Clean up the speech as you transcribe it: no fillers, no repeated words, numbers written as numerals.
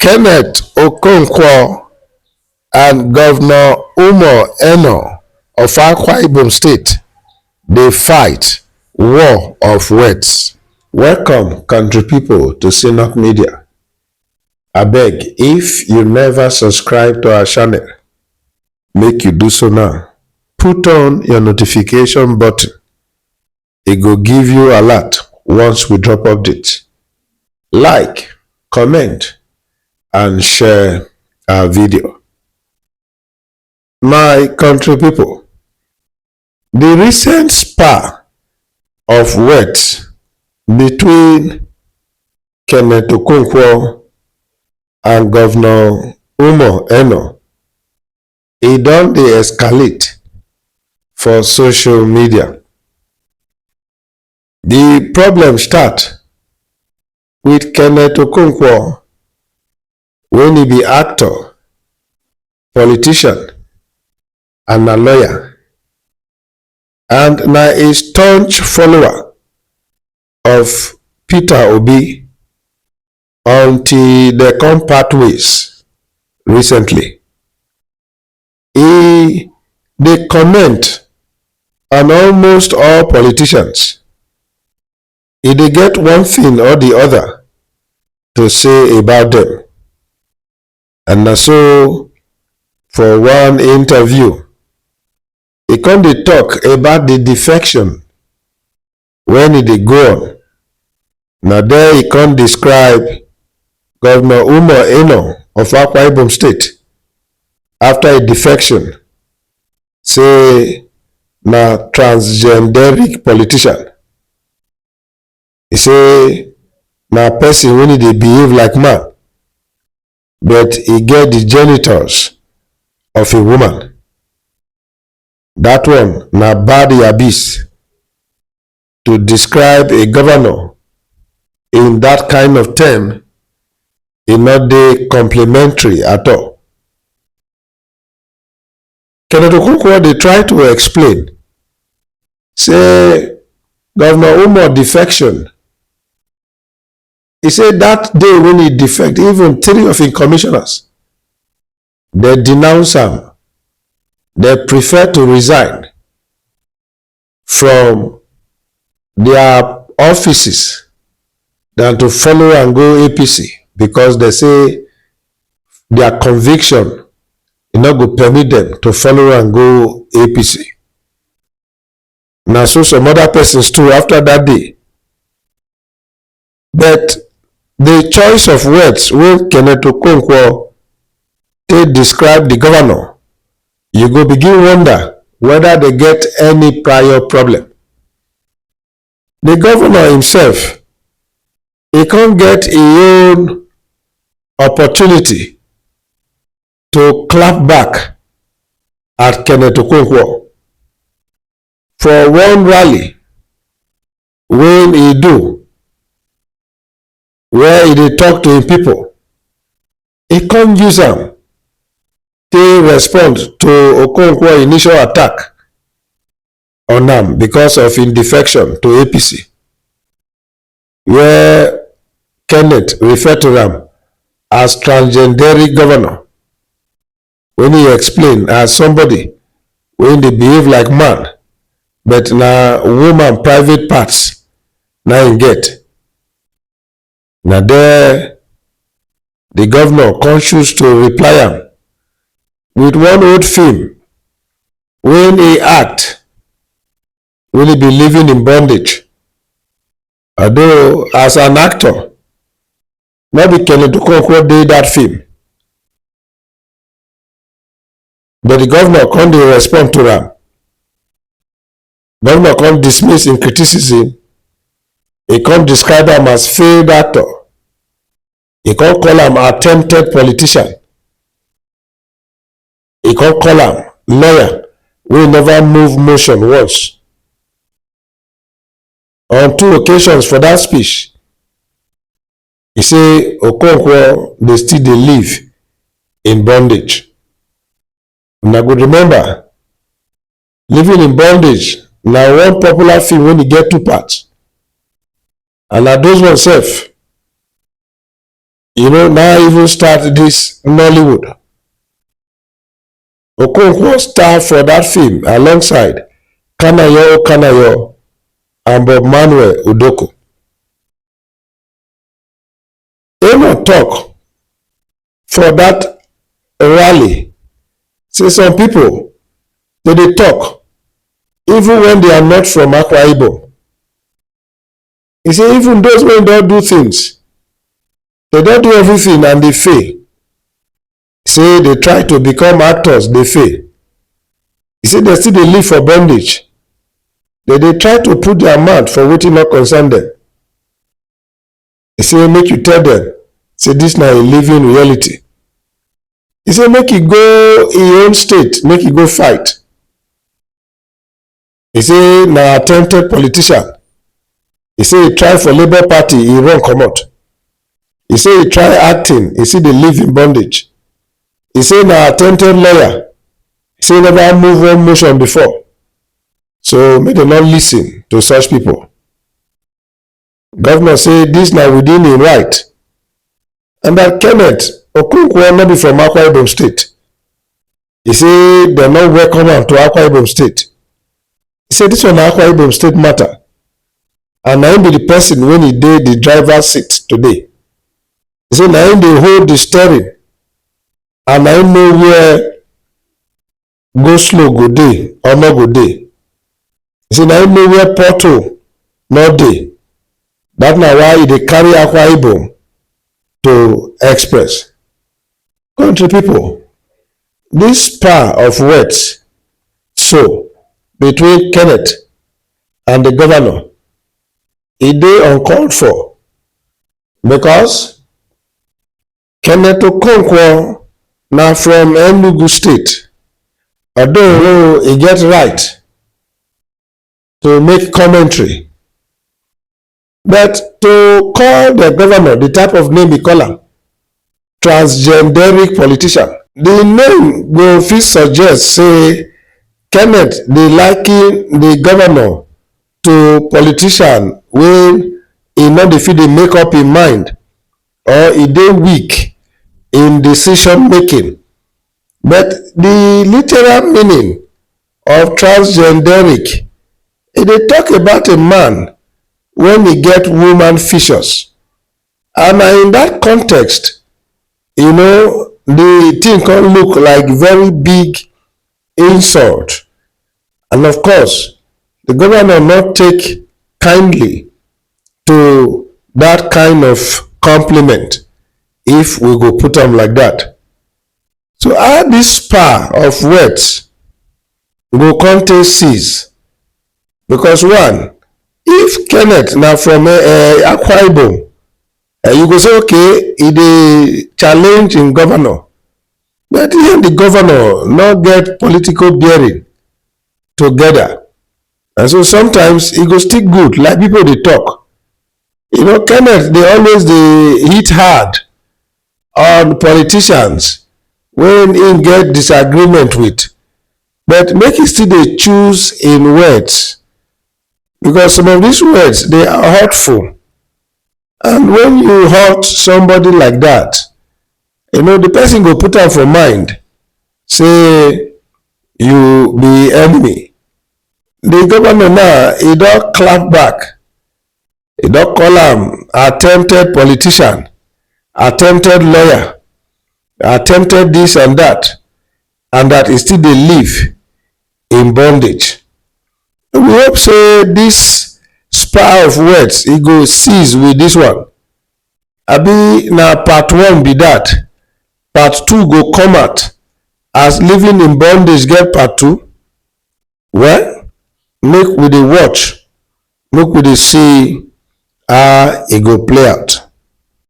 Kenneth Okonkwo and Governor Eno of Akwa-Ibom State, they fight war of words. Welcome, country people, to Synod Media. Abeg, if you never subscribe to our channel, make you do so now. Put on your notification button. It go give you alert once we drop updates. Like, comment, and share our video. My country people, the recent spat of words between Kenneth Okonkwo and Governor Eno, it don dey escalate for social media. The problem start with Kenneth Okonkwo when he be actor, politician, and a lawyer, and na a staunch follower of Peter Obi until they come part ways recently. He dey comment on almost all politicians. He dey get one thing or the other to say about them. And na so for one interview, he come dey talk about the defection when he dey go on. Na there he come describe Governor Eno of Akwa-Ibom State after a defection, say na transgenderic politician. He say na person wey dey behave like man, but he get the genitals of a woman. That one na bad yabis to describe a governor in that kind of term. E not dey complimentary at all. Kenneth Okonkwo dey try to explain, say Governor Umo defection. He said that day when he defect, even 3 of his commissioners, they denounce him. They prefer to resign from their offices than to follow and go APC, because they say their conviction is not going to permit them to follow and go APC. Now, so some other persons too after that day. But the choice of words when Kenneth Okonkwo they describe the governor, you go begin wonder whether they get any prior problem. The governor himself, he can't get his own opportunity to clap back at Kenneth Okonkwo for one rally when he do, where he dey talk to him people. He can't use them to respond to Okonkwo initial attack on them because of his defection to APC, where Kenneth referred to them as transgenderic governor, when he explained as somebody when they behave like man, but na woman private parts na him get. Now there, the governor conscious to reply him with one old film when he act, will he be living in bondage. Although as an actor, maybe Kenneth Okonkwo did that film, but the governor can't respond to them. Governor can't dismiss in criticism. He can't describe him as failed actor. He can't call him attempted politician. He can't call him lawyer. We never move motion once. On 2 occasions for that speech, he say Okonkwo they still dey live in bondage. And I could remember, living in bondage now one popular film when you get 2 parts. And na those ones sef Now even start this Nollywood. Okonkwo star for that film alongside Kanayo and Bob Manuel Udoko. Eno talk for that rally say some people dey talk even when they are not from Akwa-Ibom. He say even those wey don do things, they don do everything and they fail. Say they try to become actors, they fail. He say they still dey live for bondage. They try to put their mouth for wetin no concern them. He say make you tell them say this na a living reality. He say make e go im own state, make e go fight. He say na attempted politician. He say he try for Labour Party, he run comot. He say he try acting, he still dey live in bondage. He say na attempted lawyer. He say never move one motion before. So make dem not lis ten to such people. Governor say this na within im right, and that Kenneth Okonkwo no be from Akwa-Ibom state. He say dem no welcome am to Akwa-Ibom state. He say this one na Akwa-Ibom state matter, and na him be the person when he dey the driver's seat today. He say na him dey hold the steering, and na him know where go slow go dey or no go dey. He say na him know where pothole no dey. That na why he dey carry Akwa-Ibom to express. Country people, this spar of words so between Kenneth and the governor, e dey uncalled for, because Kenneth Okonkwo na from Enugu state. Although he get right to make commentary, but to call the governor the type of name he call am, transgenderic politician, the name go fit suggest say Kenneth dey liken the governor to politician wey e no dey fit dey make up im mind, or e dey weak in decision making. But the literal meaning of transgenderic, e dey talk about a man when e get woman features, and in that context, the thing can look like very big insult. And of course, the governor not take kindly to that kind of compliment, if we go put them like that. So how this spar of words go contain cease? Because one, if Kenneth na from Akwa-Ibom, you go say okay, e dey challenge im governor, but even the governor no get political bearing together, and so sometimes e go still good like people dey talk. Kenneth dey always dey hit hard on politicians when im get disagreement with, but make e still dey choose im words, because some of these words they are hurtful. And when you hurt somebody like that, the person go put am for mind say you be enemy. The governor now, he don clap back. He don call am attempted politician, attempted lawyer, attempted this and that he still dey live in bondage. We hope say this spar of words e go cease with this one. Abi na part 1 be that, part 2 go come out as living in bondage get part 2. Well, make we dey watch, make we dey see how e go play out.